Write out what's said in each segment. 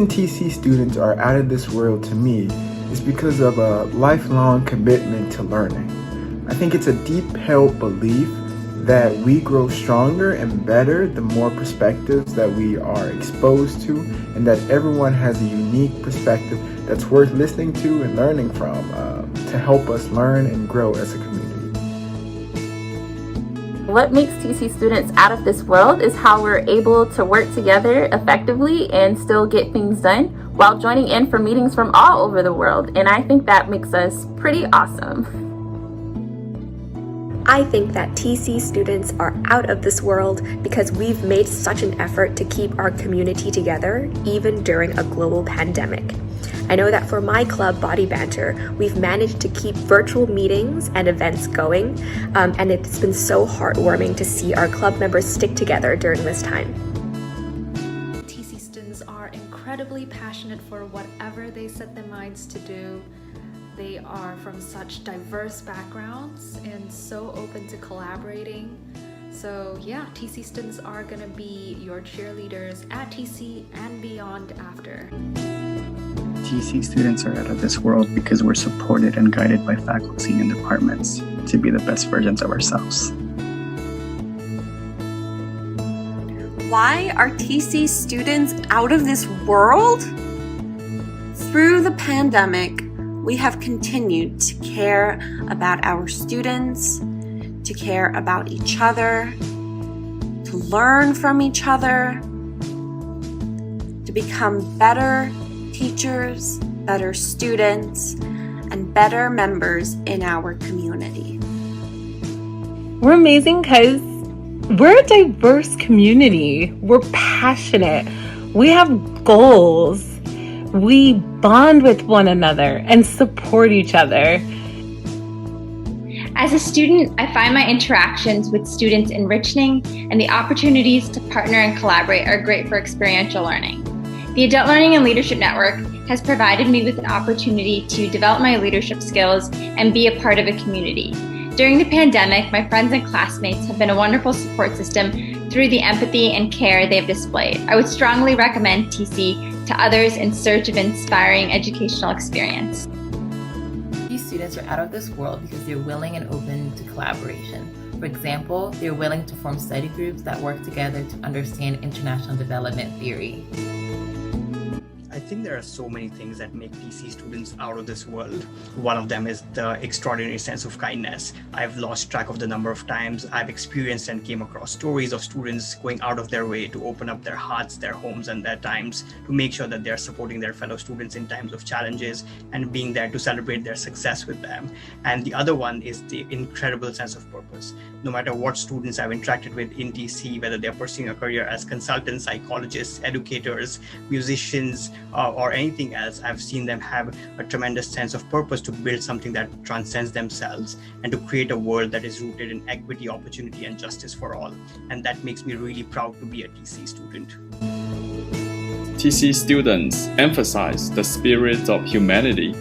reason TC students are out of this world to me is because of a lifelong commitment to learning. I think it's a deep held belief that we grow stronger and better the more perspectives that we are exposed to, and that everyone has a unique perspective that's worth listening to and learning from to help us learn and grow as a community. What makes TC students out of this world is how we're able to work together effectively and still get things done while joining in for meetings from all over the world. And I think that makes us pretty awesome. I think that TC students are out of this world because we've made such an effort to keep our community together, even during a global pandemic. I know that for my club, Body Banter, we've managed to keep virtual meetings and events going, and it's been so heartwarming to see our club members stick together during this time. TC students are incredibly passionate for whatever they set their minds to do. They are from such diverse backgrounds and so open to collaborating. So yeah, TC students are gonna be your cheerleaders at TC and beyond after. TC students are out of this world because we're supported and guided by faculty and departments to be the best versions of ourselves. Why are TC students out of this world? Through the pandemic, we have continued to care about our students, to care about each other, to learn from each other, to become better teachers, better students, and better members in our community. We're amazing because we're a diverse community. We're passionate. We have goals. We bond with one another and support each other. As a student, I find my interactions with students enriching, and the opportunities to partner and collaborate are great for experiential learning. The Adult Learning and Leadership Network has provided me with an opportunity to develop my leadership skills and be a part of a community. During the pandemic, my friends and classmates have been a wonderful support system through the empathy and care they've displayed. I would strongly recommend TC to others in search of inspiring educational experience. These students are out of this world because they're willing and open to collaboration. For example, they're willing to form study groups that work together to understand international development theory. I think there are so many things that make TC students out of this world. One of them is the extraordinary sense of kindness. I've lost track of the number of times I've experienced and came across stories of students going out of their way to open up their hearts, their homes, and their times to make sure that they're supporting their fellow students in times of challenges and being there to celebrate their success with them. And the other one is the incredible sense of purpose. No matter what students I've interacted with in TC, whether they're pursuing a career as consultants, psychologists, educators, musicians, or anything else, I've seen them have a tremendous sense of purpose to build something that transcends themselves and to create a world that is rooted in equity, opportunity, and justice for all. And that makes me really proud to be a TC student. TC students emphasize the spirit of humanity,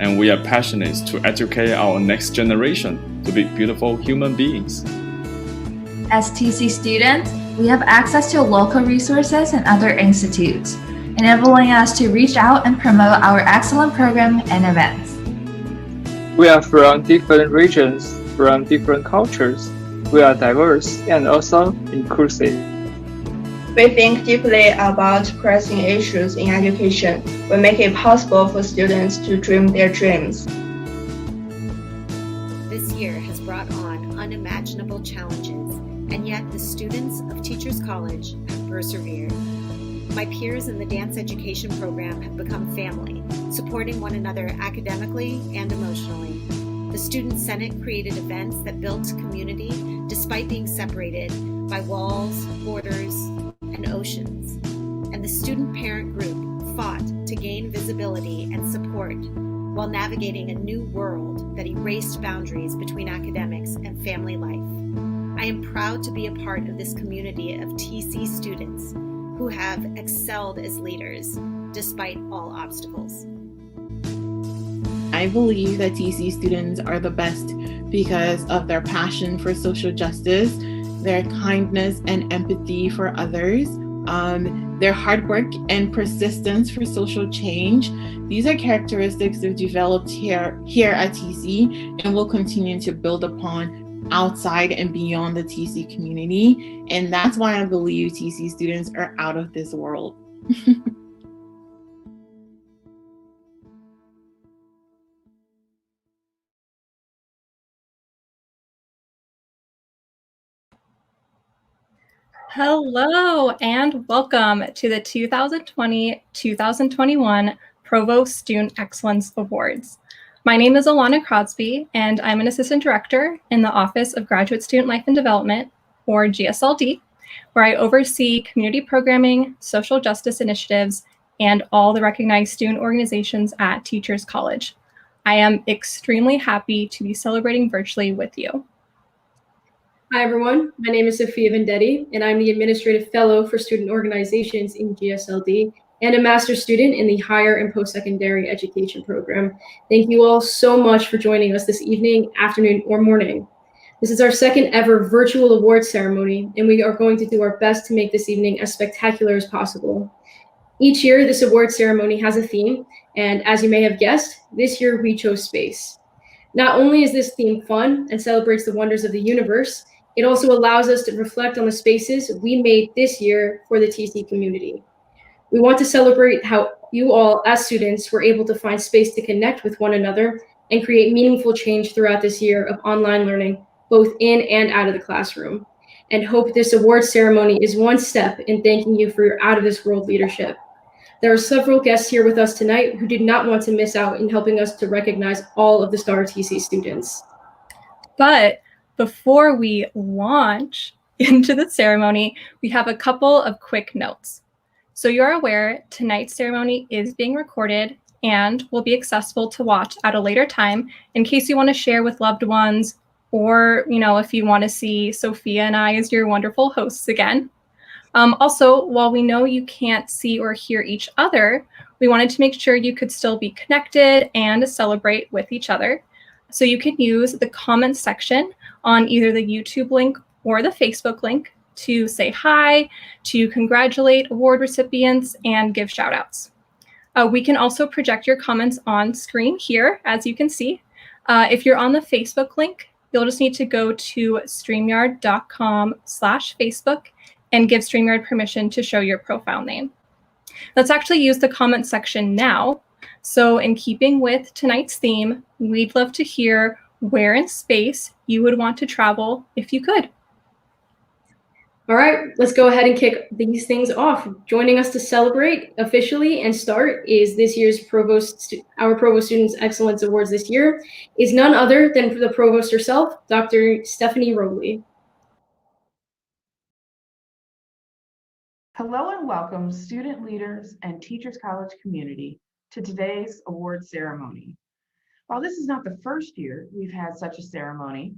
and we are passionate to educate our next generation to be beautiful human beings. As TC students, we have access to local resources and other institutes, enabling us to reach out and promote our excellent program and events. We are from different regions, from different cultures. We are diverse and also inclusive. We think deeply about pressing issues in education. We make it possible for students to dream their dreams. This year has brought on unimaginable challenges, and yet the students of Teachers College have persevered. My peers in the dance education program have become family, supporting one another academically and emotionally. The Student Senate created events that built community despite being separated by walls, borders, and oceans. And the Student Parent Group fought to gain visibility and support while navigating a new world that erased boundaries between academics and family life. I am proud to be a part of this community of TC students who have excelled as leaders despite all obstacles. I believe that TC students are the best because of their passion for social justice, their kindness and empathy for others, Their hard work and persistence for social change. These are characteristics they've developed here at TC and will continue to build upon outside and beyond the TC community. And that's why I believe TC students are out of this world. Hello and welcome to the 2020-2021 Provost Student Excellence Awards. My name is Alana Crosby, and I'm an Assistant Director in the Office of Graduate Student Life and Development, or GSLD, where I oversee community programming, social justice initiatives, and all the recognized student organizations at Teachers College. I am extremely happy to be celebrating virtually with you. Hi, everyone. My name is Sophia Vendetti, and I'm the Administrative Fellow for Student Organizations in GSLD and a Master's student in the Higher and Post-Secondary Education program. Thank you all so much for joining us this evening, afternoon, or morning. This is our second ever virtual award ceremony, and we are going to do our best to make this evening as spectacular as possible. Each year, this award ceremony has a theme, and as you may have guessed, this year we chose space. Not only is this theme fun and celebrates the wonders of the universe, it also allows us to reflect on the spaces we made this year for the TC community. We want to celebrate how you all, as students, were able to find space to connect with one another and create meaningful change throughout this year of online learning, both in and out of the classroom, and hope this award ceremony is one step in thanking you for your out-of-this-world leadership. There are several guests here with us tonight who did not want to miss out in helping us to recognize all of the STAR TC students. But before we launch into the ceremony, we have a couple of quick notes. So you're aware tonight's ceremony is being recorded and will be accessible to watch at a later time in case you want to share with loved ones, or if you want to see Sophia and I as your wonderful hosts again. Also, while we know you can't see or hear each other, we wanted to make sure you could still be connected and celebrate with each other. So you can use the comments section on either the YouTube link or the Facebook link to say hi, to congratulate award recipients, and give shout outs. We can also project your comments on screen here, as you can see. If you're on the Facebook link, you'll just need to go to streamyard.com/Facebook and give StreamYard permission to show your profile name. Let's actually use the comment section now. So in keeping with tonight's theme, we'd love to hear where in space you would want to travel if you could. All right, let's go ahead and kick these things off. Joining us to celebrate officially and start is this year's our Provost Students Excellence Awards this year is none other than the Provost herself, Dr. Stephanie Robley. Hello and welcome, student leaders and Teachers College community, to today's award ceremony. While this is not the first year we've had such a ceremony,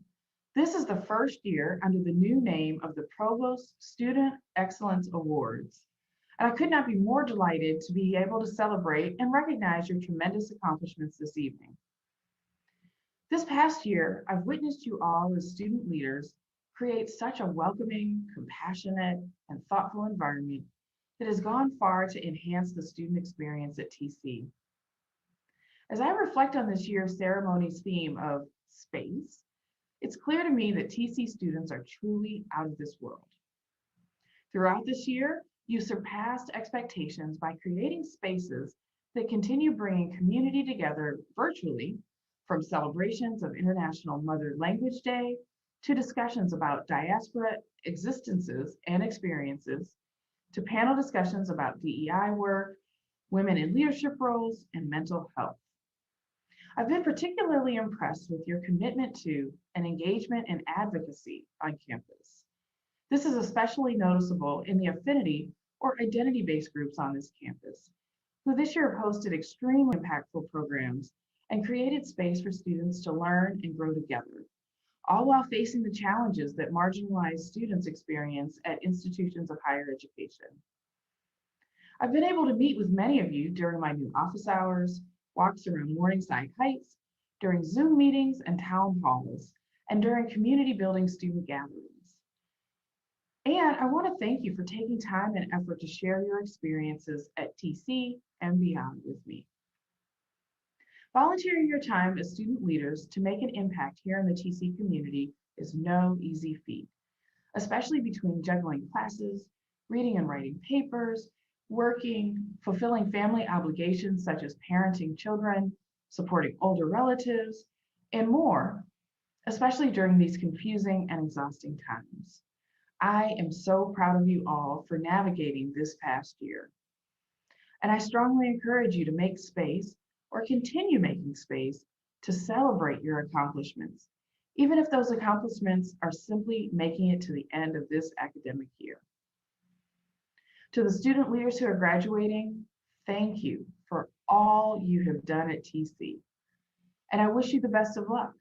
this is the first year under the new name of the Provost Student Excellence Awards. And I could not be more delighted to be able to celebrate and recognize your tremendous accomplishments this evening. This past year, I've witnessed you all as student leaders create such a welcoming, compassionate, and thoughtful environment that has gone far to enhance the student experience at TC. As I reflect on this year's ceremony's theme of space, it's clear to me that TC students are truly out of this world. Throughout this year, you surpassed expectations by creating spaces that continue bringing community together virtually, from celebrations of International Mother Language Day to discussions about diaspora existences and experiences, to panel discussions about DEI work, women in leadership roles, and mental health. I've been particularly impressed with your commitment to and engagement in advocacy on campus. This is especially noticeable in the affinity or identity-based groups on this campus, who this year have hosted extremely impactful programs and created space for students to learn and grow together, all while facing the challenges that marginalized students experience at institutions of higher education. I've been able to meet with many of you during my new office hours, walks around Morningside Heights, during Zoom meetings and town halls, and during community building student gatherings. And I want to thank you for taking time and effort to share your experiences at TC and beyond with me. Volunteering your time as student leaders to make an impact here in the TC community is no easy feat, especially between juggling classes, reading and writing papers, working, fulfilling family obligations such as parenting children, supporting older relatives, and more, especially during these confusing and exhausting times. I am so proud of you all for navigating this past year. And I strongly encourage you to make space or continue making space to celebrate your accomplishments, even if those accomplishments are simply making it to the end of this academic year. To the student leaders who are graduating, thank you for all you have done at TC. And I wish you the best of luck.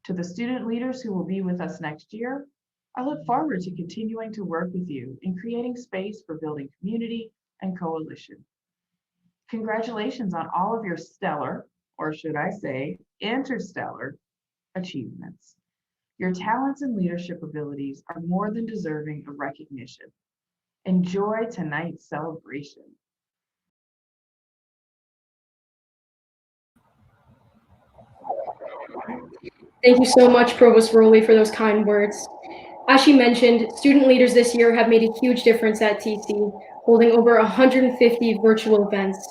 To the student leaders who will be with us next year, I look forward to continuing to work with you in creating space for building community and coalition. Congratulations on all of your stellar, or should I say, interstellar achievements. Your talents and leadership abilities are more than deserving of recognition. Enjoy tonight's celebration. Thank you so much, Provost Rowley, for those kind words. As she mentioned, student leaders this year have made a huge difference at TC, holding over 150 virtual events.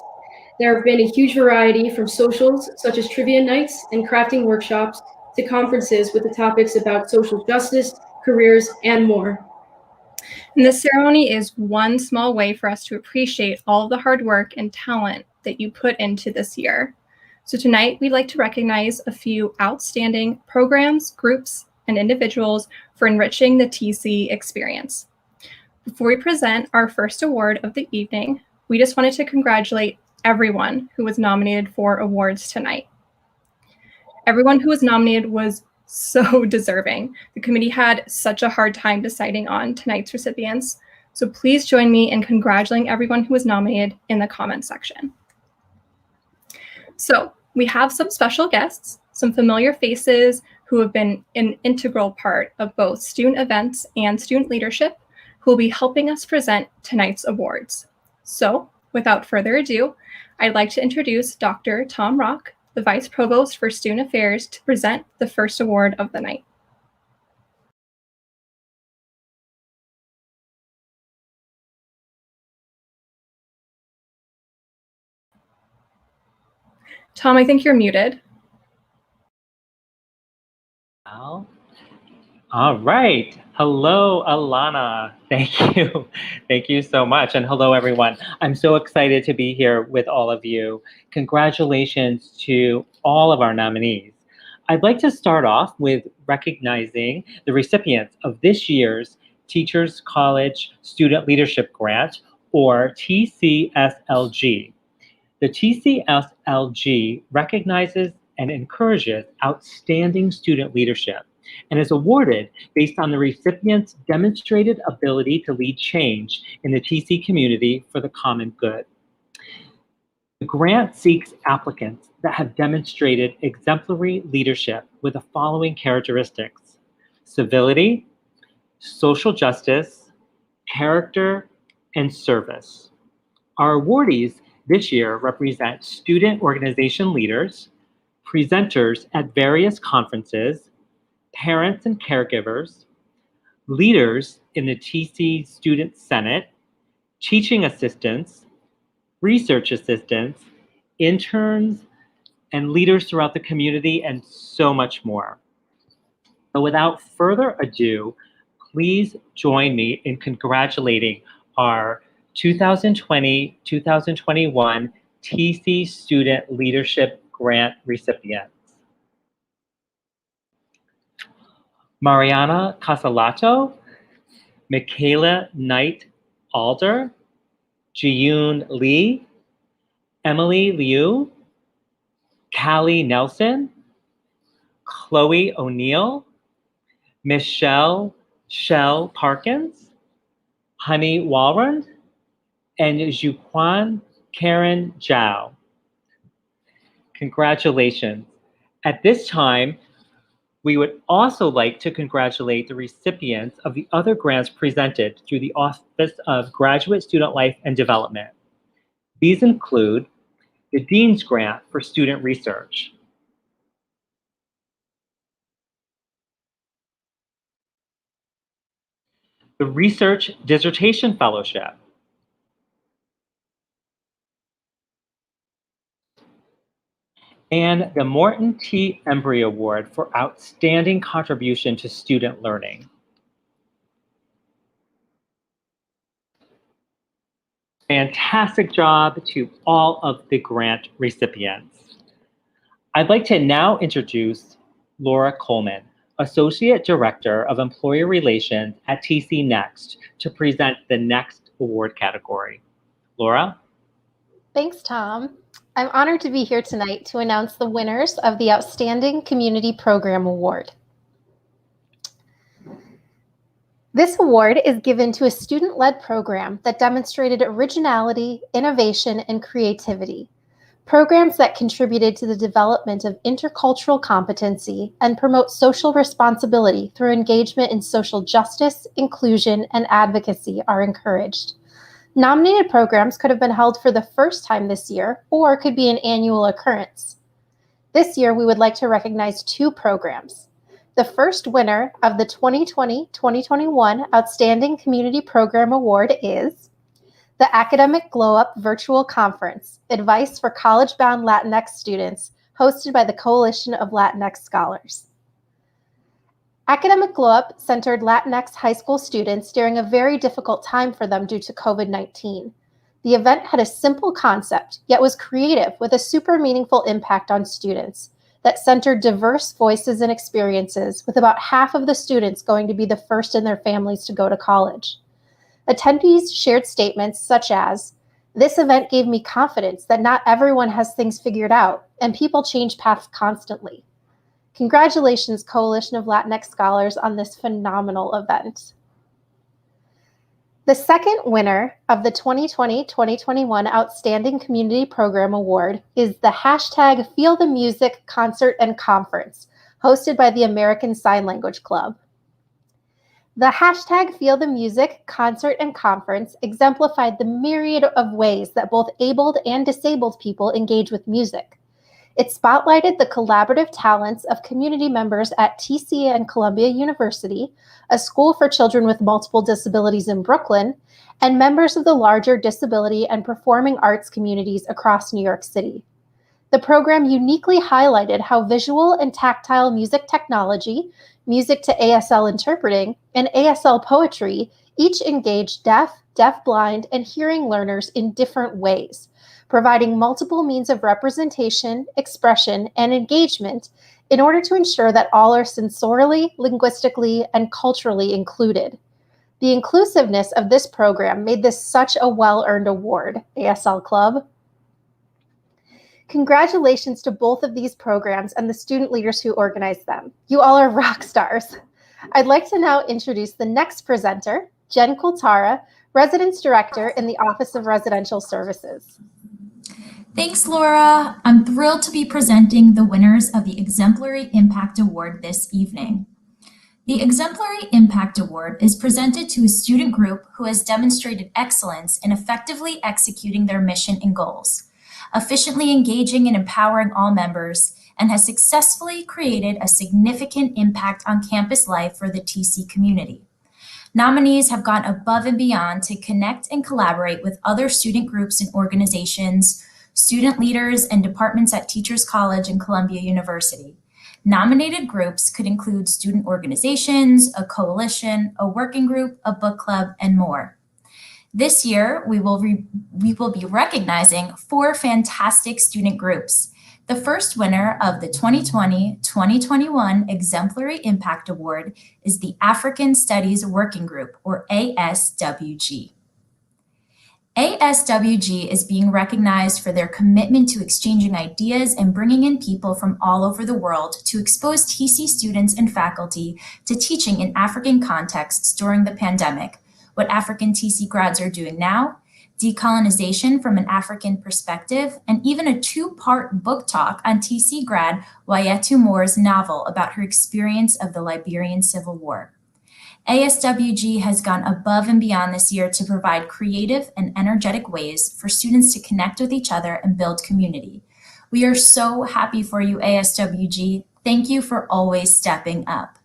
There have been a huge variety from socials such as trivia nights and crafting workshops to conferences with the topics about social justice, careers, and more. And this ceremony is one small way for us to appreciate all of the hard work and talent that you put into this year. So tonight, we'd like to recognize a few outstanding programs, groups, and individuals for enriching the TC experience. Before we present our first award of the evening, we just wanted to congratulate everyone who was nominated for awards tonight. Everyone who was nominated was so deserving. The committee had such a hard time deciding on tonight's recipients. So please join me in congratulating everyone who was nominated in the comments section. So we have some special guests, some familiar faces who have been an integral part of both student events and student leadership, who will be helping us present tonight's awards. So without further ado, I'd like to introduce Dr. Tom Rock, the Vice Provost for Student Affairs, to present the first award of the night. Tom, I think you're muted. All right. Hello, Alana. Thank you. Thank you so much. And hello, everyone. I'm so excited to be here with all of you. Congratulations to all of our nominees. I'd like to start off with recognizing the recipients of this year's Teachers College Student Leadership Grant, or TCSLG. The TCSLG recognizes and encourages outstanding student leadership and is awarded based on the recipient's demonstrated ability to lead change in the TC community for the common good. The grant seeks applicants that have demonstrated exemplary leadership with the following characteristics: civility, social justice, character, and service. Our awardees this year represent student organization leaders, presenters at various conferences, parents and caregivers, leaders in the TC Student Senate, teaching assistants, research assistants, interns, and leaders throughout the community, and so much more. So without further ado, please join me in congratulating our 2020-2021 TC Student Leadership Grant recipients. Mariana Casalato, Michaela Knight Alder, Jiyun Lee, Emily Liu, Callie Nelson, Chloe O'Neill, Michelle Shell Parkins, Honey Walrond, and Juquan Karen Zhao. Congratulations. At this time, We would also like to congratulate the recipients of the other grants presented through the Office of Graduate Student Life and Development. These include the Dean's Grant for Student Research, the Research Dissertation Fellowship, and the Morton T. Embry Award for Outstanding Contribution to Student Learning. Fantastic job to all of the grant recipients. I'd like to now introduce Laura Coleman, Associate Director of Employer Relations at TC Next, to present the next award category. Laura? Thanks, Tom. I'm honored to be here tonight to announce the winners of the Outstanding Community Program Award. This award is given to a student-led program that demonstrated originality, innovation, and creativity. Programs that contributed to the development of intercultural competency and promote social responsibility through engagement in social justice, inclusion, and advocacy are encouraged. Nominated programs could have been held for the first time this year or could be an annual occurrence. This year, we would like to recognize 2 programs. The first winner of the 2020-2021 Outstanding Community Program Award is the Academic Glow Up Virtual Conference, Advice for College-Bound Latinx Students, hosted by the Coalition of Latinx Scholars. Academic Glow Up centered Latinx high school students during a very difficult time for them due to COVID-19. The event had a simple concept, yet was creative with a super meaningful impact on students that centered diverse voices and experiences, with about half of the students going to be the first in their families to go to college. Attendees shared statements such as, "This event gave me confidence that not everyone has things figured out, and people change paths constantly." Congratulations, Coalition of Latinx Scholars, on this phenomenal event. The second winner of the 2020-2021 Outstanding Community Program Award is the hashtag Feel the Music Concert and Conference, hosted by the American Sign Language Club. The hashtag Feel the Music Concert and Conference exemplified the myriad of ways that both abled and disabled people engage with music. It spotlighted the collaborative talents of community members at TC and Columbia University, a school for children with multiple disabilities in Brooklyn, and members of the larger disability and performing arts communities across New York City. The program uniquely highlighted how visual and tactile music technology, music to ASL interpreting, and ASL poetry each engage deaf, deafblind, and hearing learners in different ways, providing multiple means of representation, expression, and engagement in order to ensure that all are sensorially, linguistically, and culturally included. The inclusiveness of this program made this such a well-earned award, ASL Club. Congratulations to both of these programs and the student leaders who organized them. You all are rock stars. I'd like to now introduce the next presenter, Jen Kultara, Residence Director in the Office of Residential Services. Thanks, Laura. I'm thrilled to be presenting the winners of the Exemplary Impact Award this evening. The Exemplary Impact Award is presented to a student group who has demonstrated excellence in effectively executing their mission and goals, efficiently engaging and empowering all members, and has successfully created a significant impact on campus life for the TC community. Nominees have gone above and beyond to connect and collaborate with other student groups and organizations, student leaders, and departments at Teachers College and Columbia University. Nominated groups could include student organizations, a coalition, a working group, a book club, and more. This year, we will be recognizing 4 fantastic student groups. The first winner of the 2020-2021 Exemplary Impact Award is the African Studies Working Group, or ASWG. ASWG is being recognized for their commitment to exchanging ideas and bringing in people from all over the world to expose TC students and faculty to teaching in African contexts during the pandemic, what African TC grads are doing now, Decolonization from an African Perspective, and even a two-part book talk on TC grad Wayettu Moore's novel about her experience of the Liberian Civil War. ASWG has gone above and beyond this year to provide creative and energetic ways for students to connect with each other and build community. We are so happy for you, ASWG. Thank you for always stepping up.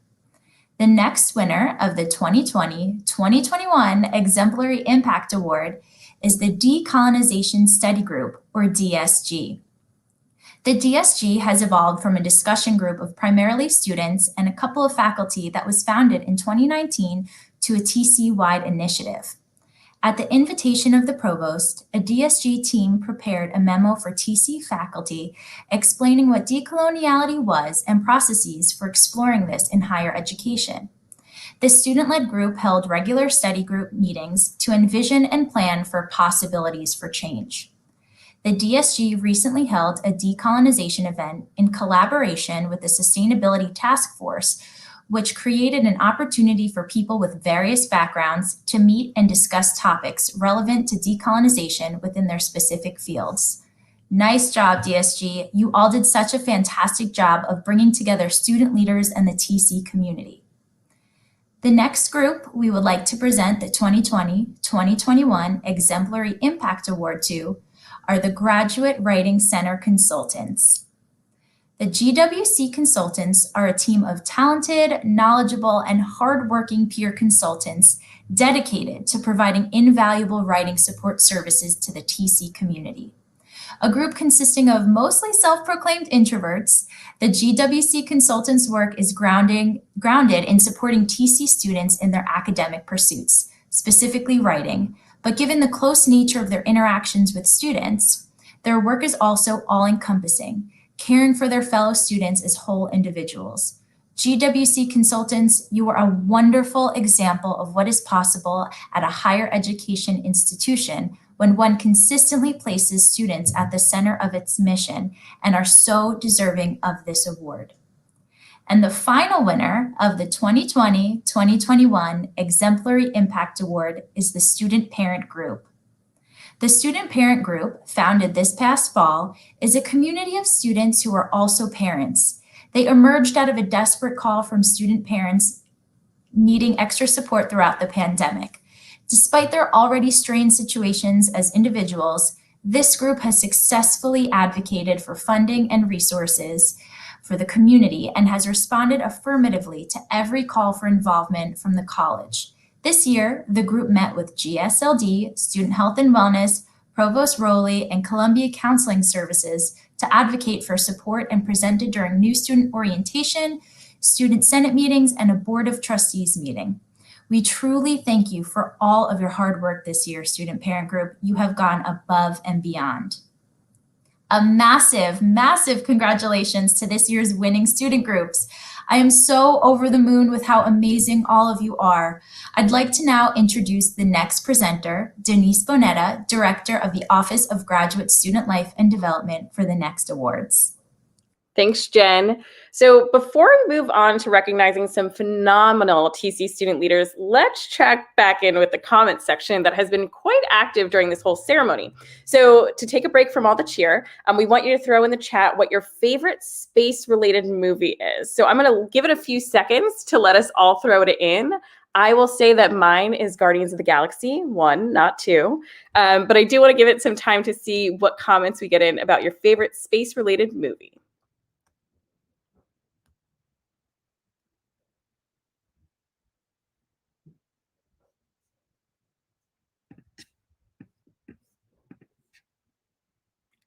The next winner of the 2020-2021 Exemplary Impact Award is the Decolonization Study Group, or DSG. The DSG has evolved from a discussion group of primarily students and a couple of faculty that was founded in 2019 to a TC-wide initiative. At the invitation of the Provost, a DSG team prepared a memo for TC faculty explaining what decoloniality was and processes for exploring this in higher education. The student-led group held regular study group meetings to envision and plan for possibilities for change. The DSG recently held a decolonization event in collaboration with the Sustainability Task Force, which created an opportunity for people with various backgrounds to meet and discuss topics relevant to decolonization within their specific fields. Nice job, DSG. You all did such a fantastic job of bringing together student leaders and the TC community. The next group we would like to present the 2020-2021 Exemplary Impact Award to are the Graduate Writing Center Consultants. The GWC Consultants are a team of talented, knowledgeable, and hardworking peer consultants dedicated to providing invaluable writing support services to the TC community. A group consisting of mostly self-proclaimed introverts, the GWC Consultants' work is grounded in supporting TC students in their academic pursuits, specifically writing, but given the close nature of their interactions with students, their work is also all-encompassing, caring for their fellow students as whole individuals. GWC Consultants, you are a wonderful example of what is possible at a higher education institution when one consistently places students at the center of its mission and are so deserving of this award. And the final winner of the 2020-2021 Exemplary Impact Award is the Student Parent Group. The Student Parent Group, founded this past fall, is a community of students who are also parents. They emerged out of a desperate call from student parents needing extra support throughout the pandemic. Despite their already strained situations as individuals, this group has successfully advocated for funding and resources for the community and has responded affirmatively to every call for involvement from the college. This year, the group met with GSLD, Student Health and Wellness, Provost Rowley, and Columbia Counseling Services to advocate for support and presented during new student orientation, student senate meetings, and a board of trustees meeting. We truly thank you for all of your hard work this year, Student Parent Group. You have gone above and beyond. A massive, massive congratulations to this year's winning student groups. I am so over the moon with how amazing all of you are. I'd like to now introduce the next presenter, Denise Bonetta, Director of the Office of Graduate Student Life and Development for the next awards. Thanks, Jen. So before we move on to recognizing some phenomenal TC student leaders, let's check back in with the comments section that has been quite active during this whole ceremony. So to take a break from all the cheer, we want you to throw in the chat what your favorite space-related movie is. So I'm going to give it a few seconds to let us all throw it in. I will say that mine is Guardians of the Galaxy 1, not 2. But I do want to give it some time to see what comments we get in about your favorite space-related movie.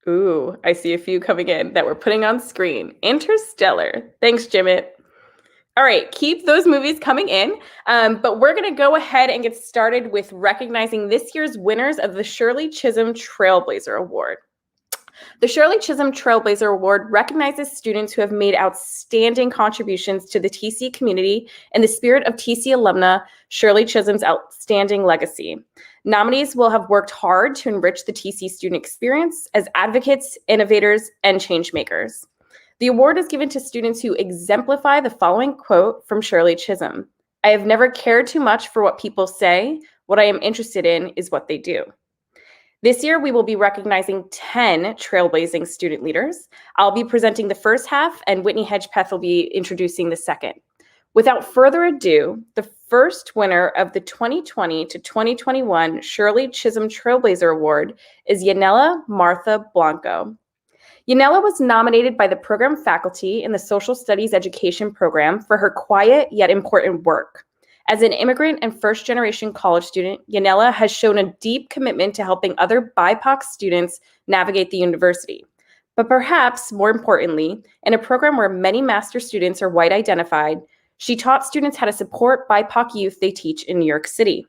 Ooh, I see a few coming in that we're putting on screen. Interstellar. Thanks, Jimit. All right, keep those movies coming in, but we're going to go ahead and get started with recognizing this year's winners of the Shirley Chisholm Trailblazer Award. The Shirley Chisholm Trailblazer Award recognizes students who have made outstanding contributions to the TC community in the spirit of TC alumna Shirley Chisholm's outstanding legacy. Nominees will have worked hard to enrich the TC student experience as advocates, innovators, and change makers. The award is given to students who exemplify the following quote from Shirley Chisholm: "I have never cared too much for what people say. What I am interested in is what they do." This year, we will be recognizing 10 trailblazing student leaders. I'll be presenting the first half, and Whitney Hedgepeth will be introducing the second. Without further ado, the first winner of the 2020 to 2021 Shirley Chisholm Trailblazer Award is Yanela Martha Blanco. Yanela was nominated by the program faculty in the Social Studies Education program for her quiet yet important work. As an immigrant and first-generation college student, Yanela has shown a deep commitment to helping other BIPOC students navigate the university. But perhaps more importantly, in a program where many master students are white identified, she taught students how to support BIPOC youth they teach in New York City.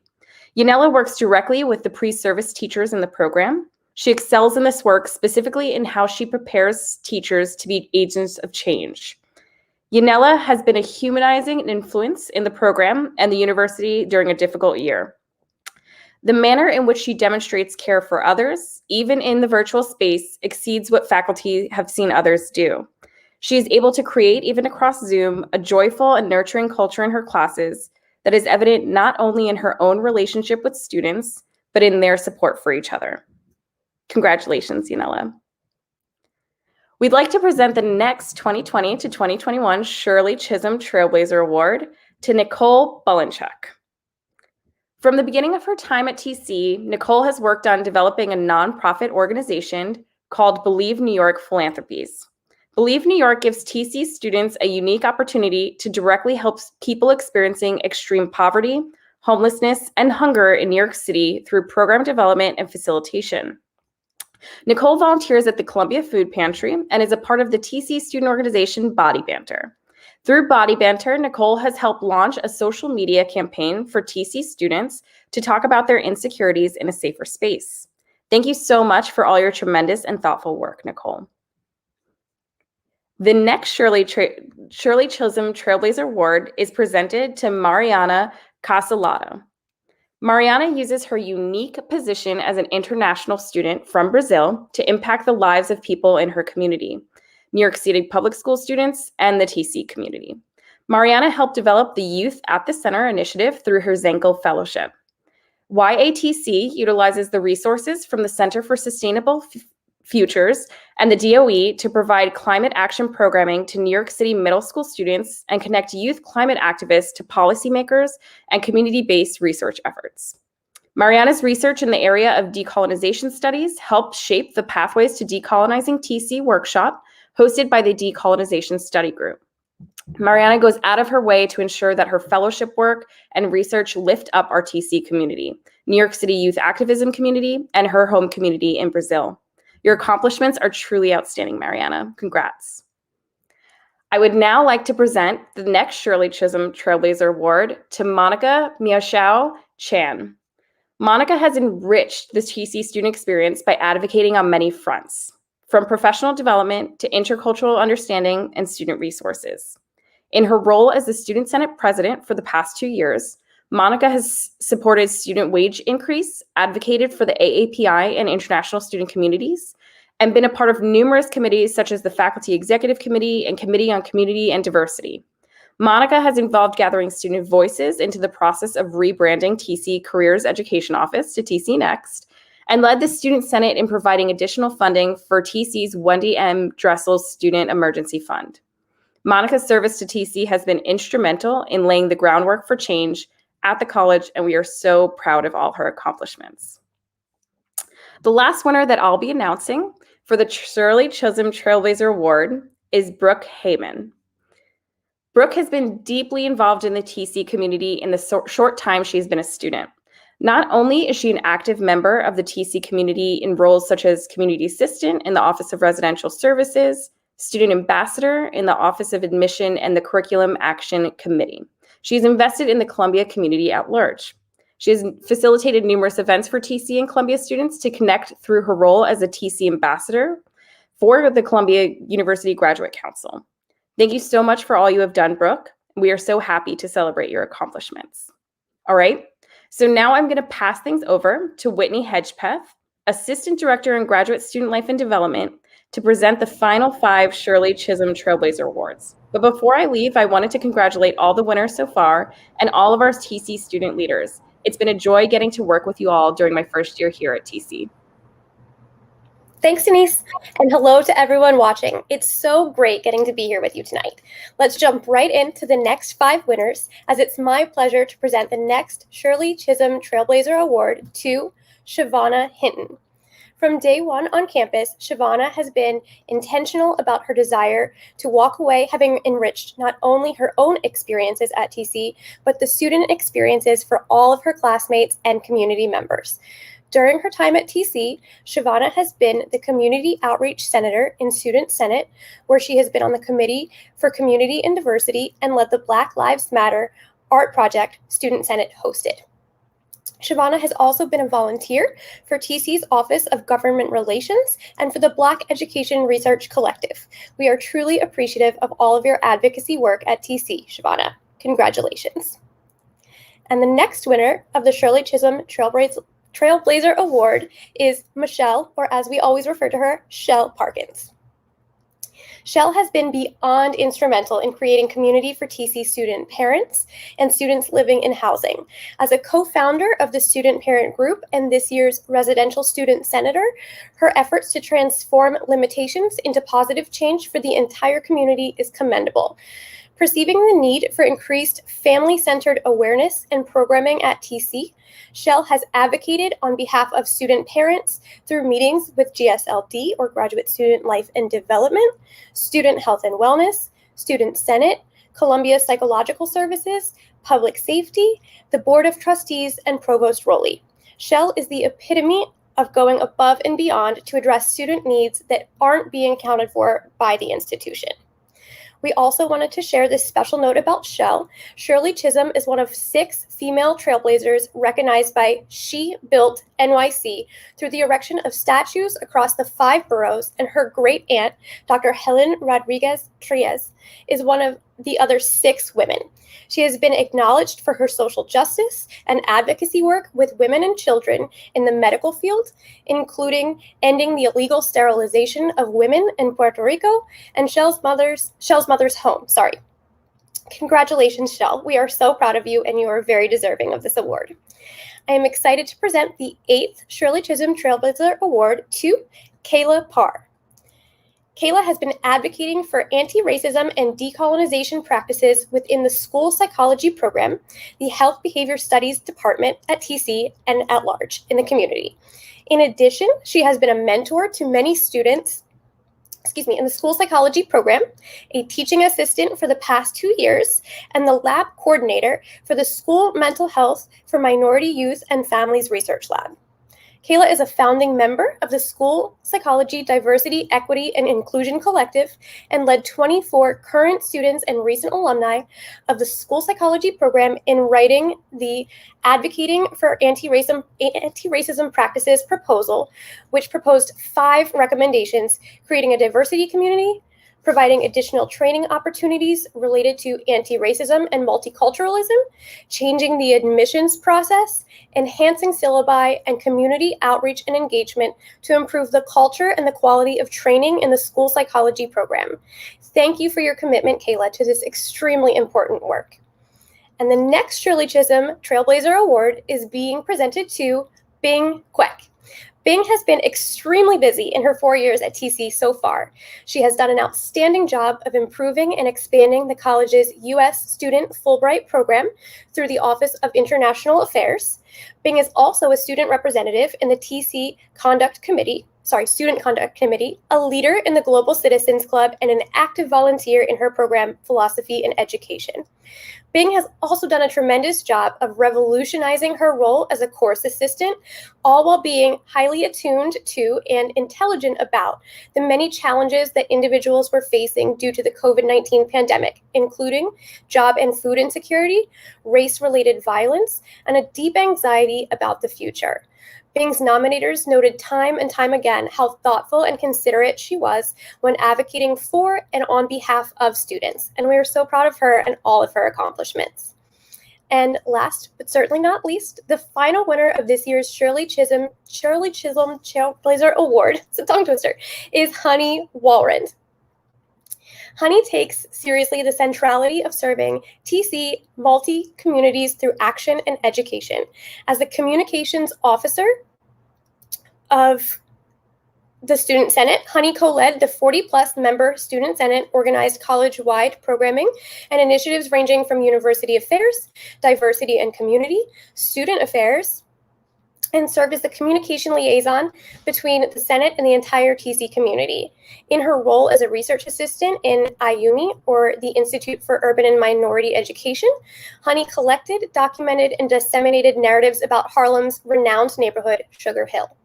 Yanela works directly with the pre-service teachers in the program. She excels in this work, specifically in how she prepares teachers to be agents of change. Yanela has been a humanizing influence in the program and the university during a difficult year. The manner in which she demonstrates care for others, even in the virtual space, exceeds what faculty have seen others do. She is able to create, even across Zoom, a joyful and nurturing culture in her classes that is evident not only in her own relationship with students, but in their support for each other. Congratulations, Yanela. We'd like to present the next 2020 to 2021 Shirley Chisholm Trailblazer Award to Nicole Bulinchuk. From the beginning of her time at TC, Nicole has worked on developing a nonprofit organization called Believe New York Philanthropies. Believe New York gives TC students a unique opportunity to directly help people experiencing extreme poverty, homelessness, and hunger in New York City through program development and facilitation. Nicole volunteers at the Columbia Food Pantry and is a part of the TC student organization Body Banter. Through Body Banter, Nicole has helped launch a social media campaign for TC students to talk about their insecurities in a safer space. Thank you so much for all your tremendous and thoughtful work, Nicole. The next Shirley Chisholm Trailblazer Award is presented to Mariana Casalato. Mariana uses her unique position as an international student from Brazil to impact the lives of people in her community, New York City public school students, and the TC community. Mariana helped develop the Youth at the Center initiative through her Zenkel Fellowship. YATC utilizes the resources from the Center for Sustainable Futures and the DOE to provide climate action programming to New York City middle school students and connect youth climate activists to policymakers and community-based research efforts. Mariana's research in the area of decolonization studies helped shape the Pathways to Decolonizing TC workshop hosted by the Decolonization Study Group. Mariana goes out of her way to ensure that her fellowship work and research lift up our TC community, New York City youth activism community, and her home community in Brazil. Your accomplishments are truly outstanding, Mariana. Congrats. I would now like to present the next Shirley Chisholm Trailblazer Award to Monica Miaoxiao Chan. Monica has enriched the TC student experience by advocating on many fronts, from professional development to intercultural understanding and student resources. In her role as the Student Senate President for the past 2 years, Monica has supported student wage increase, advocated for the AAPI and international student communities, and been a part of numerous committees such as the Faculty Executive Committee and Committee on Community and Diversity. Monica has involved gathering student voices into the process of rebranding TC Careers Education Office to TC Next, and led the Student Senate in providing additional funding for TC's Wendy M. Dressel Student Emergency Fund. Monica's service to TC has been instrumental in laying the groundwork for change at the college, and we are so proud of all her accomplishments. The last winner that I'll be announcing for the Shirley Chisholm Trailblazer Award is Brooke Heyman. Brooke has been deeply involved in the TC community in the short time she's been a student. Not only is she an active member of the TC community in roles such as community assistant in the Office of Residential Services, student ambassador in the Office of Admission and the Curriculum Action Committee. She's invested in the Columbia community at large. She has facilitated numerous events for TC and Columbia students to connect through her role as a TC ambassador for the Columbia University Graduate Council. Thank you so much for all you have done, Brooke. We are so happy to celebrate your accomplishments. All right, so now I'm going to pass things over to Whitney Hedgepeth, Assistant Director in Graduate Student Life and Development, to present the final 5 Shirley Chisholm Trailblazer Awards. But before I leave, I wanted to congratulate all the winners so far and all of our TC student leaders. It's been a joy getting to work with you all during my first year here at TC. Thanks, Denise, and hello to everyone watching. It's so great getting to be here with you tonight. Let's jump right into the next 5 winners, as it's my pleasure to present the next Shirley Chisholm Trailblazer Award to Shavana Hinton. From day one on campus, Shavana has been intentional about her desire to walk away having enriched not only her own experiences at TC, but the student experiences for all of her classmates and community members. During her time at TC, Shavana has been the Community Outreach Senator in Student Senate, where she has been on the Committee for Community and Diversity and led the Black Lives Matter art project Student Senate hosted. Shavana has also been a volunteer for TC's Office of Government Relations and for the Black Education Research Collective. We are truly appreciative of all of your advocacy work at TC, Shavana. Congratulations. And the next winner of the Shirley Chisholm Trailblazer Award is Michelle, or as we always refer to her, Shell Parkins. Shell has been beyond instrumental in creating community for TC student parents and students living in housing. As a co-founder of the student parent group and this year's residential student senator, her efforts to transform limitations into positive change for the entire community is commendable. Perceiving the need for increased family-centered awareness and programming at TC, Shell has advocated on behalf of student parents through meetings with GSLD, or Graduate Student Life and Development, Student Health and Wellness, Student Senate, Columbia Psychological Services, Public Safety, the Board of Trustees, and Provost Rowley. Shell is the epitome of going above and beyond to address student needs that aren't being accounted for by the institution. We also wanted to share this special note about Shell. Shirley Chisholm is one of 6 female trailblazers recognized by She Built NYC through the erection of statues across the 5 boroughs, and her great aunt, Dr. Helen Rodriguez Triez, is one of the other 6 women. She has been acknowledged for her social justice and advocacy work with women and children in the medical field, including ending the illegal sterilization of women in Puerto Rico and Shell's mother's home. Congratulations, Shell. We are so proud of you, and you are very deserving of this award. I am excited to present the 8th Shirley Chisholm Trailblazer Award to Kayla Parr. Kayla has been advocating for anti-racism and decolonization practices within the school psychology program, the health behavior studies department at TC, and at large in the community. In addition, she has been a mentor to many students in the school psychology program, a teaching assistant for the past 2 years, and the lab coordinator for the School Mental Health for Minority Youth and Families Research Lab. Kayla is a founding member of the School Psychology, Diversity, Equity, and Inclusion Collective and led 24 current students and recent alumni of the School Psychology program in writing the Advocating for Anti-Racism Practices proposal, which proposed 5 recommendations: creating a diversity community, providing additional training opportunities related to anti-racism and multiculturalism, changing the admissions process, enhancing syllabi, and community outreach and engagement to improve the culture and the quality of training in the school psychology program. Thank you for your commitment, Kayla, to this extremely important work. And the next Shirley Chisholm Trailblazer Award is being presented to Bing Kwek. Bing has been extremely busy in her 4 years at TC so far. She has done an outstanding job of improving and expanding the college's U.S. Student Fulbright program through the Office of International Affairs. Bing is also a student representative in the TC Student Conduct Committee, a leader in the Global Citizens Club, and an active volunteer in her program, Philosophy and Education. Bing has also done a tremendous job of revolutionizing her role as a course assistant, all while being highly attuned to and intelligent about the many challenges that individuals were facing due to the COVID-19 pandemic, including job and food insecurity, race-related violence, and a deep anxiety about the future. Bing's nominators noted time and time again how thoughtful and considerate she was when advocating for and on behalf of students, and we are so proud of her and all of her accomplishments. And last but certainly not least, the final winner of this year's Shirley Chisholm Trailblazer Award, it's a tongue twister, is Honey Walrond. Honey takes seriously the centrality of serving TC multi-communities through action and education. As the communications officer of the Student Senate, Honey co-led the 40-plus member Student Senate, organized college-wide programming and initiatives ranging from university affairs, diversity and community, student affairs, and served as the communication liaison between the Senate and the entire TC community. In her role as a research assistant in IUMI, or the Institute for Urban and Minority Education, Honey collected, documented, and disseminated narratives about Harlem's renowned neighborhood, Sugar Hill.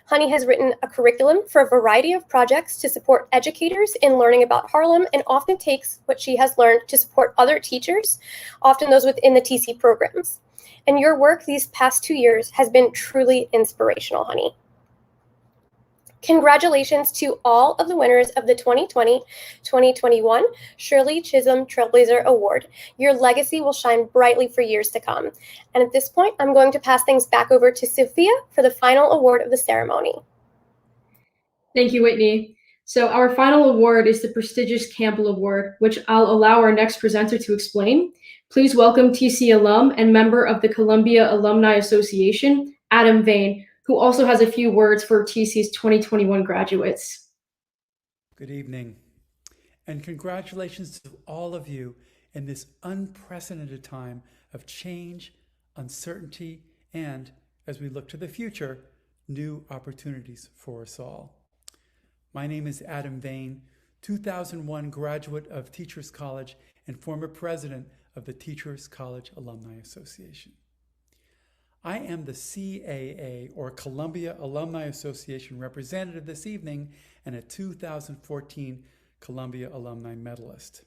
Honey has written a curriculum for a variety of projects to support educators in learning about Harlem, and often takes what she has learned to support other teachers, often those within the TC programs. And your work these past 2 years has been truly inspirational, Honey. Congratulations to all of the winners of the 2020-2021 Shirley Chisholm Trailblazer Award. Your legacy will shine brightly for years to come. And at this point, I'm going to pass things back over to Sophia for the final award of the ceremony. Thank you, Whitney. So our final award is the prestigious Campbell Award, which I'll allow our next presenter to explain. Please welcome TC alum and member of the Columbia Alumni Association, Adam Vane, who also has a few words for TC's 2021 graduates. Good evening, and congratulations to all of you in this unprecedented time of change, uncertainty, and, as we look to the future, new opportunities for us all. My name is Adam Vane, 2001 graduate of Teachers College and former president of the Teachers College Alumni Association. I am the CAA, or Columbia Alumni Association representative this evening, and a 2014 Columbia Alumni medalist.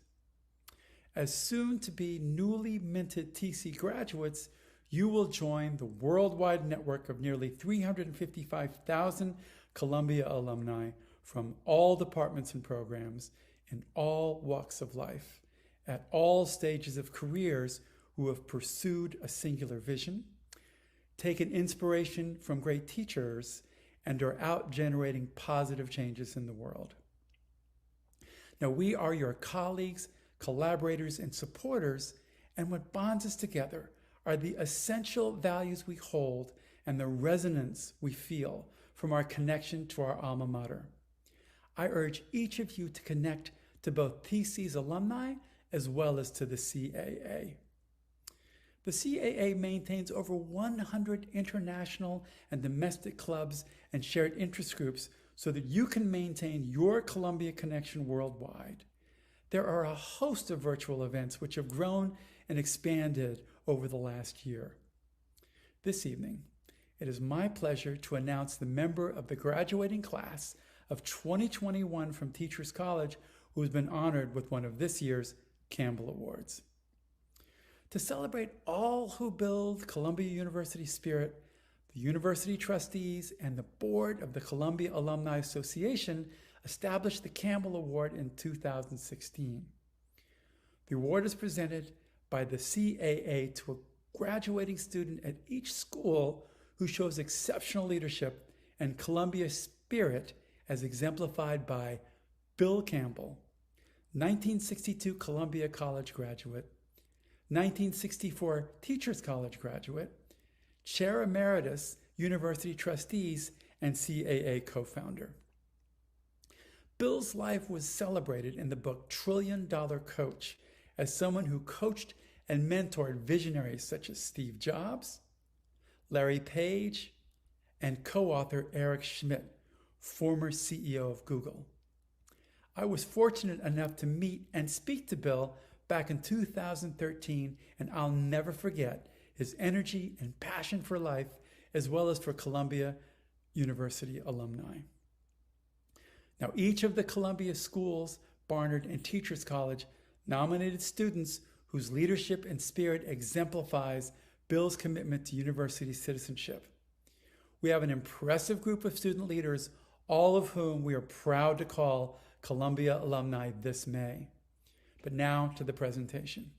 As soon to be newly minted TC graduates, you will join the worldwide network of nearly 355,000 Columbia alumni from all departments and programs in all walks of life, at all stages of careers, who have pursued a singular vision, taken inspiration from great teachers, and are out generating positive changes in the world. Now, we are your colleagues, collaborators, and supporters, and what bonds us together are the essential values we hold and the resonance we feel from our connection to our alma mater. I urge each of you to connect to both TC's alumni as well as to the CAA. The CAA maintains over 100 international and domestic clubs and shared interest groups so that you can maintain your Columbia connection worldwide. There are a host of virtual events which have grown and expanded over the last year. This evening, it is my pleasure to announce the member of the graduating class of 2021 from Teachers College who has been honored with one of this year's Campbell Awards. To celebrate all who build Columbia University spirit, the university trustees and the board of the Columbia Alumni Association established the Campbell Award in 2016. The award is presented by the CAA to a graduating student at each school who shows exceptional leadership and Columbia spirit as exemplified by Bill Campbell, 1962 Columbia College graduate, 1964 Teachers College graduate, Chair Emeritus, University Trustees, and CAA co-founder. Bill's life was celebrated in the book $1 Trillion Coach as someone who coached and mentored visionaries such as Steve Jobs, Larry Page, and co-author Eric Schmidt, former CEO of Google. I was fortunate enough to meet and speak to Bill back in 2013, and I'll never forget his energy and passion for life, as well as for Columbia University alumni. Now, each of the Columbia schools, Barnard, and Teachers College nominated students whose leadership and spirit exemplifies Bill's commitment to university citizenship. We have an impressive group of student leaders, all of whom we are proud to call Columbia alumni this May. But now to the presentation.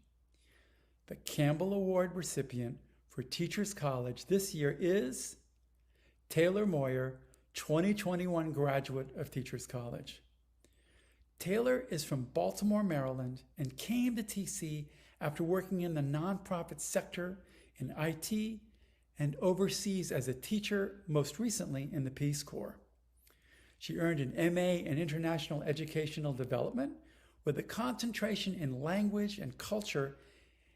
The Campbell Award recipient for Teachers College this year is Taylor Moyer, 2021 graduate of Teachers College. Taylor is from Baltimore, Maryland, and came to TC after working in the nonprofit sector in IT and overseas as a teacher, most recently in the Peace Corps. She earned an MA in International Educational Development with a concentration in language and culture,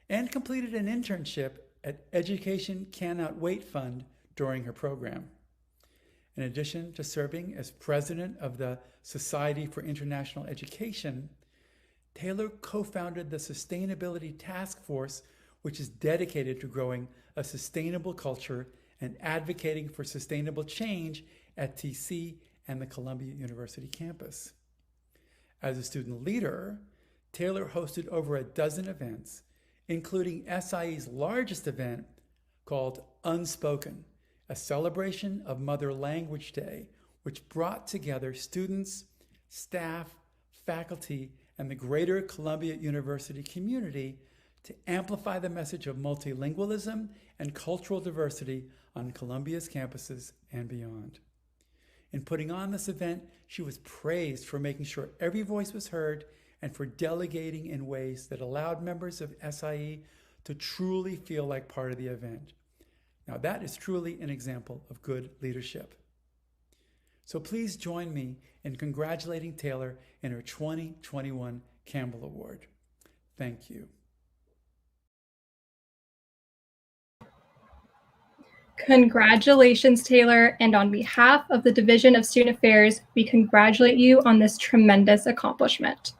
and completed an internship at Education Cannot Wait Fund during her program. In addition to serving as president of the Society for International Education, Taylor co-founded the Sustainability Task Force, which is dedicated to growing a sustainable culture and advocating for sustainable change at TC and the Columbia University campus. As a student leader, Taylor hosted over a dozen events, including SIE's largest event called Unspoken, a celebration of Mother Language Day, which brought together students, staff, faculty, and the greater Columbia University community to amplify the message of multilingualism and cultural diversity on Columbia's campuses and beyond. In putting on this event, she was praised for making sure every voice was heard and for delegating in ways that allowed members of SIE to truly feel like part of the event. Now that is truly an example of good leadership. So please join me in congratulating Taylor in her 2021 Campbell Award. Thank you. Congratulations, Taylor, and on behalf of the Division of Student Affairs, we congratulate you on this tremendous accomplishment.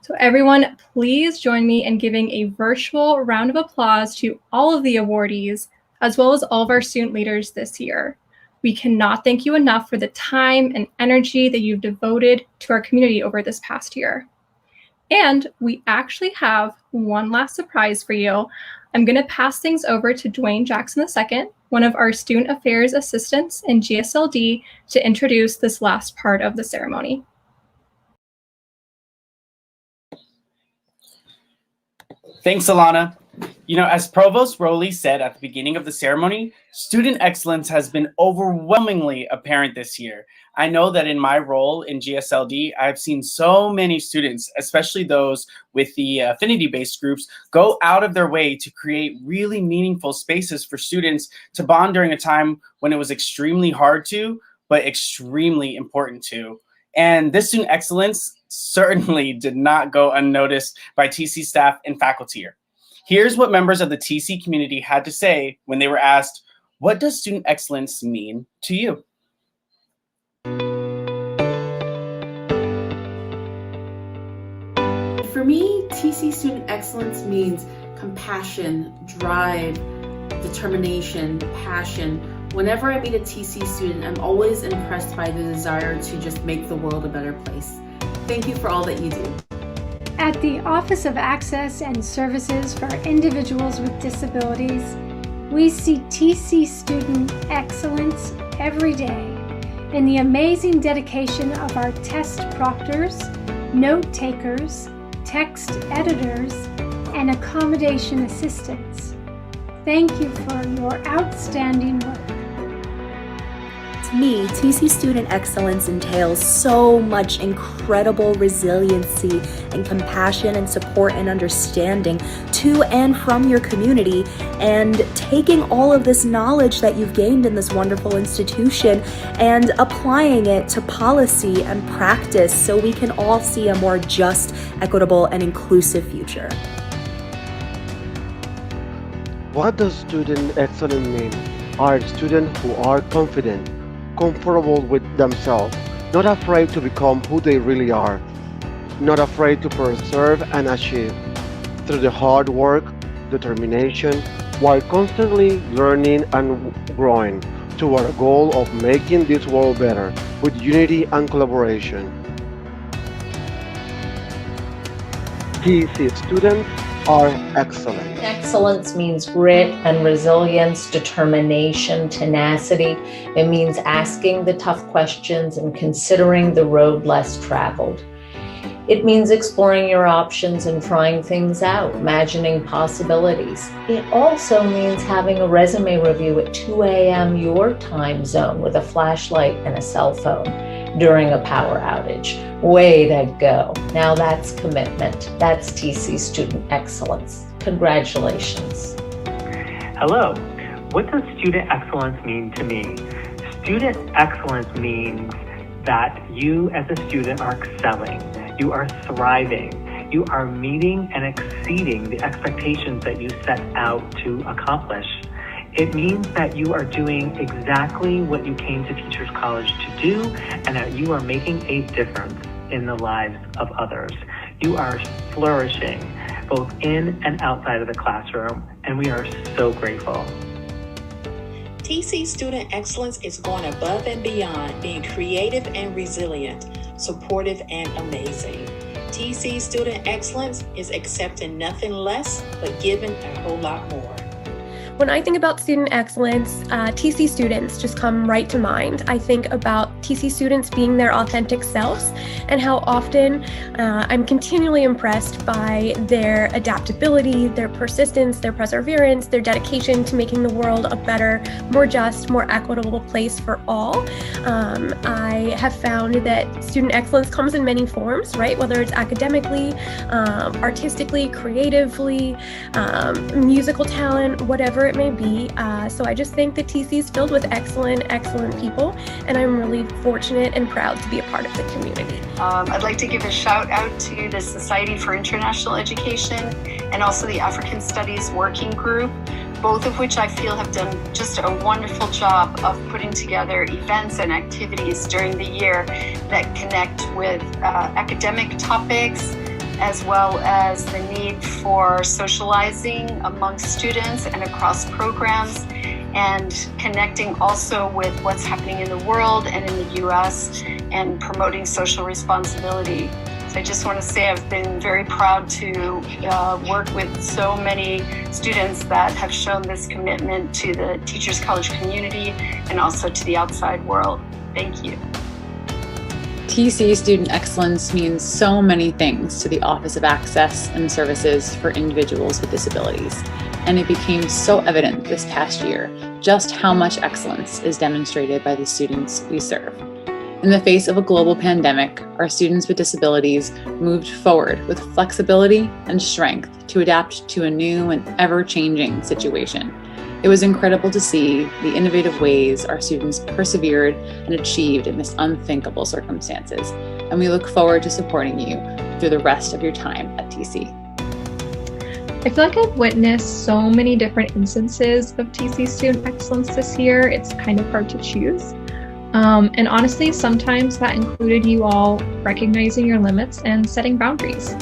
So everyone, please join me in giving a virtual round of applause to all of the awardees, as well as all of our student leaders this year. We cannot thank you enough for the time and energy that you've devoted to our community over this past year. And we actually have one last surprise for you. I'm going to pass things over to Dwayne Jackson II, one of our Student Affairs Assistants in GSLD, to introduce this last part of the ceremony. Thanks, Alana. You know, as Provost Rowley said at the beginning of the ceremony, student excellence has been overwhelmingly apparent this year. I know that in my role in GSLD, I've seen so many students, especially those with the affinity-based groups, go out of their way to create really meaningful spaces for students to bond during a time when it was extremely hard to, but extremely important to. And this student excellence certainly did not go unnoticed by TC staff and faculty here. Here's what members of the TC community had to say when they were asked, what does student excellence mean to you? For me, TC student excellence means compassion, drive, determination, passion. Whenever I meet a TC student, I'm always impressed by the desire to just make the world a better place. Thank you for all that you do. At the Office of Access and Services for Individuals with Disabilities, we see TC student excellence every day in the amazing dedication of our test proctors, note takers, text editors, and accommodation assistants. Thank you for your outstanding work. To me, TC student excellence entails so much incredible resiliency and compassion and support and understanding to and from your community, and taking all of this knowledge that you've gained in this wonderful institution and applying it to policy and practice so we can all see a more just, equitable, and inclusive future. What does student excellence mean? Are students who are confident, comfortable with themselves, not afraid to become who they really are, not afraid to persevere and achieve through the hard work, determination, while constantly learning and growing toward a goal of making this world better with unity and collaboration. TC students are excellent. Excellence means grit and resilience, determination, tenacity. It means asking the tough questions and considering the road less traveled. It means exploring your options and trying things out, imagining possibilities. It also means having a resume review at 2 a.m. your time zone with a flashlight and a cell phone during a power outage. Way to go. Now that's commitment. That's TC student excellence. Congratulations. Hello. What does student excellence mean to me? Student excellence means that you as a student are excelling, you are thriving, you are meeting and exceeding the expectations that you set out to accomplish. It means that you are doing exactly what you came to Teachers College to do, and that you are making a difference in the lives of others. You are flourishing both in and outside of the classroom, and we are so grateful. TC Student Excellence is going above and beyond, being creative and resilient, supportive and amazing. TC Student Excellence is accepting nothing less, but giving a whole lot more. When I think about student excellence, TC students just come right to mind. I think about TC students being their authentic selves and how often I'm continually impressed by their adaptability, their persistence, their perseverance, their dedication to making the world a better, more just, more equitable place for all. I have found that student excellence comes in many forms, right? Whether it's academically, artistically, creatively, musical talent, whatever it may be. So I just think that TC is filled with excellent people, and I'm really fortunate and proud to be a part of the community. I'd like to give a shout out to the Society for International Education and also the African Studies Working Group, both of which I feel have done just a wonderful job of putting together events and activities during the year that connect with academic topics, as well as the need for socializing amongst students and across programs, and connecting also with what's happening in the world and in the US, and promoting social responsibility. So I just want to say I've been very proud to work with so many students that have shown this commitment to the Teachers College community and also to the outside world. Thank you. TC Student Excellence means so many things to the Office of Access and Services for Individuals with Disabilities, and it became so evident this past year just how much excellence is demonstrated by the students we serve. In the face of a global pandemic, our students with disabilities moved forward with flexibility and strength to adapt to a new and ever-changing situation. It was incredible to see the innovative ways our students persevered and achieved in this unthinkable circumstances, and we look forward to supporting you through the rest of your time at TC. I feel like I've witnessed so many different instances of TC Student Excellence this year, it's kind of hard to choose. And honestly, sometimes that included you all recognizing your limits and setting boundaries.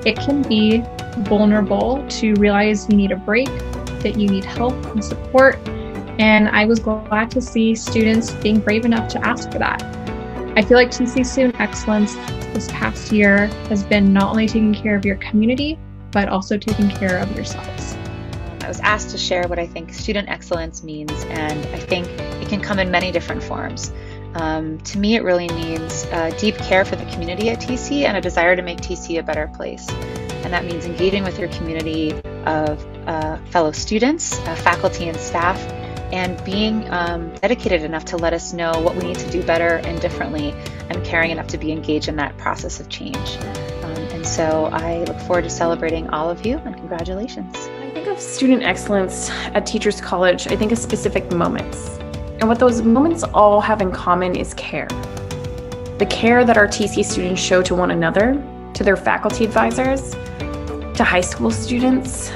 It can be vulnerable to realize you need a break, that you need help and support, and I was glad to see students being brave enough to ask for that. I feel like TC Student Excellence this past year has been not only taking care of your community, but also taking care of yourselves. I was asked to share what I think student excellence means, and I think it can come in many different forms. To me, it really means deep care for the community at TC and a desire to make TC a better place. And that means engaging with your community of fellow students, faculty and staff, and being dedicated enough to let us know what we need to do better and differently, and caring enough to be engaged in that process of change. And so I look forward to celebrating all of you, and congratulations. When I think of student excellence at Teachers College, I think of specific moments. And what those moments all have in common is care. The care that our TC students show to one another, to their faculty advisors, to high school students,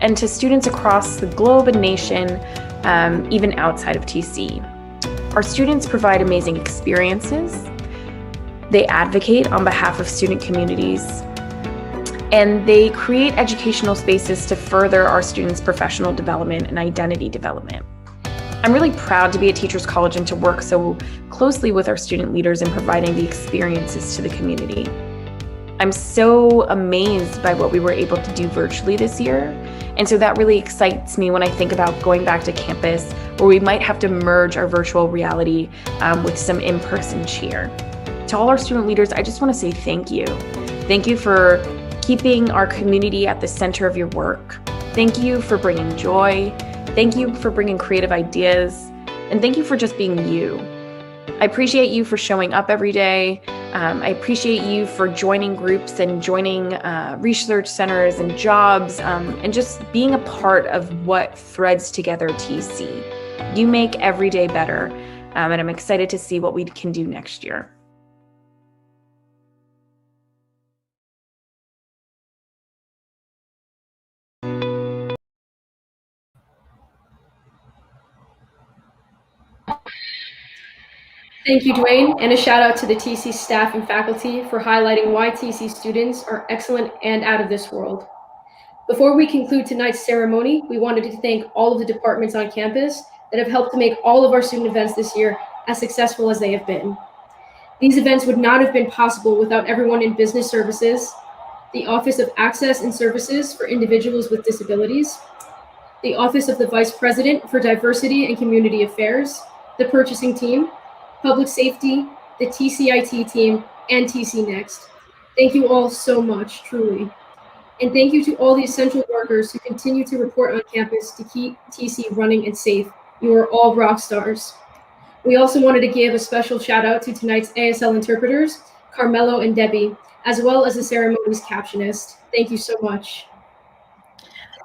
and to students across the globe and nation, even outside of TC. Our students provide amazing experiences. They advocate on behalf of student communities, and they create educational spaces to further our students' professional development and identity development. I'm really proud to be at Teachers College and to work so closely with our student leaders in providing the experiences to the community. I'm so amazed by what we were able to do virtually this year, and so that really excites me when I think about going back to campus, where we might have to merge our virtual reality with some in-person cheer. To all our student leaders, I just want to say thank you. Thank you for keeping our community at the center of your work. Thank you for bringing joy. Thank you for bringing creative ideas. And thank you for just being you. I appreciate you for showing up every day. I appreciate you for joining groups and joining research centers and jobs, and just being a part of what threads together TC. You make every day better, and I'm excited to see what we can do next year. Thank you, Dwayne, and a shout out to the TC staff and faculty for highlighting why TC students are excellent and out of this world. Before we conclude tonight's ceremony, we wanted to thank all of the departments on campus that have helped to make all of our student events this year as successful as they have been. These events would not have been possible without everyone in business services, the Office of Access and Services for Individuals with Disabilities, the Office of the Vice President for Diversity and Community Affairs, the purchasing team, public safety, the TCIT team, and TC Next. Thank you all so much, truly. And thank you to all the essential workers who continue to report on campus to keep TC running and safe. You are all rock stars. We also wanted to give a special shout out to tonight's ASL interpreters, Carmelo and Debbie, as well as the ceremony's captionist. Thank you so much.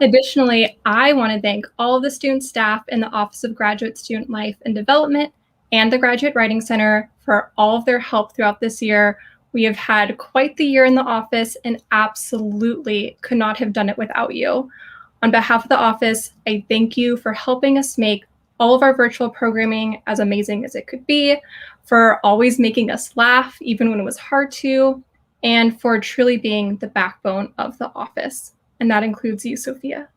Additionally, I want to thank all of the student staff in the Office of Graduate Student Life and Development and the Graduate Writing Center for all of their help throughout this year. We have had quite the year in the office and absolutely could not have done it without you. On behalf of the office, I thank you for helping us make all of our virtual programming as amazing as it could be, for always making us laugh even when it was hard to, and for truly being the backbone of the office. And that includes you, Sophia.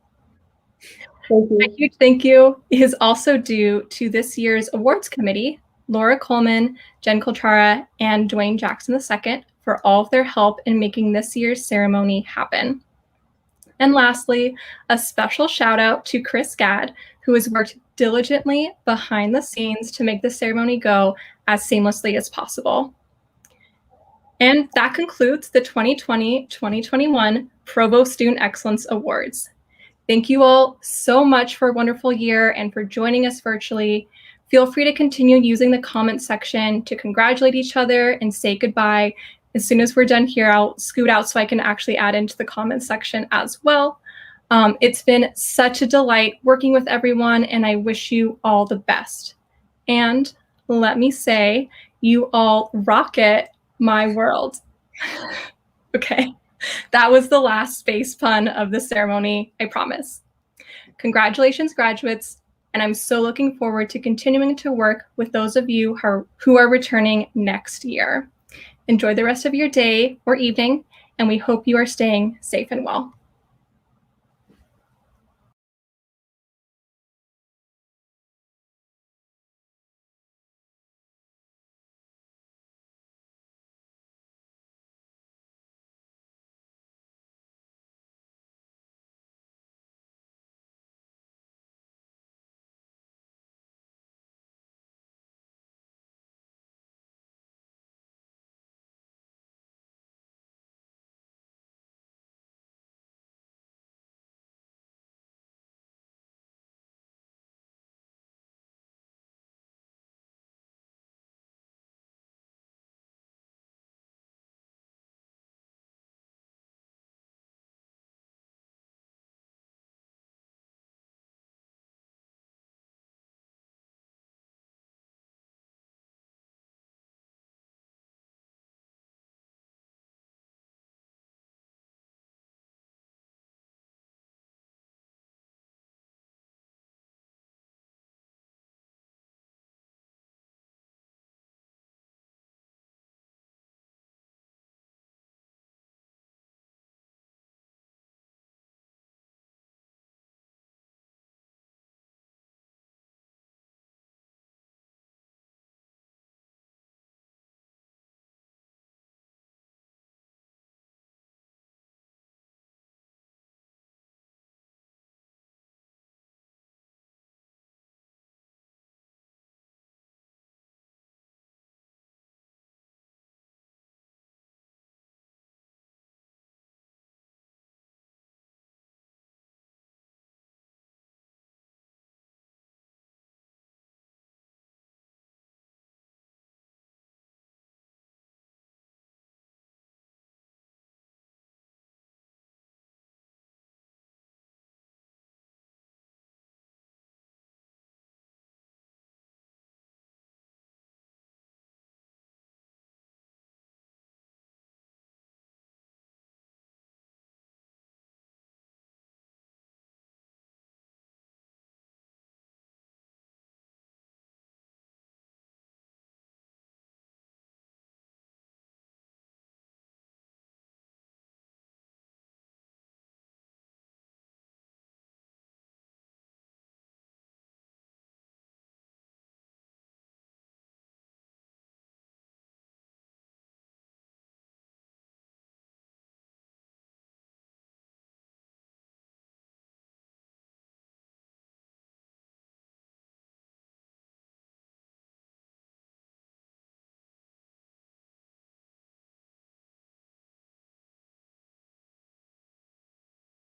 A huge thank you is also due to this year's awards committee, Laura Coleman, Jen Coltrara, and Dwayne Jackson II for all of their help in making this year's ceremony happen. And lastly, a special shout out to Chris Gadd, who has worked diligently behind the scenes to make the ceremony go as seamlessly as possible. And that concludes the 2020-2021 Provost Student Excellence Awards. Thank you all so much for a wonderful year and for joining us virtually. Feel free to continue using the comment section to congratulate each other and say goodbye. As soon as we're done here, I'll scoot out so I can actually add into the comment section as well. It's been such a delight working with everyone, and I wish you all the best. And let me say, you all rocket my world. Okay, that was the last space pun of the ceremony, I promise. Congratulations, graduates, and I'm so looking forward to continuing to work with those of you who are returning next year. Enjoy the rest of your day or evening, and we hope you are staying safe and well.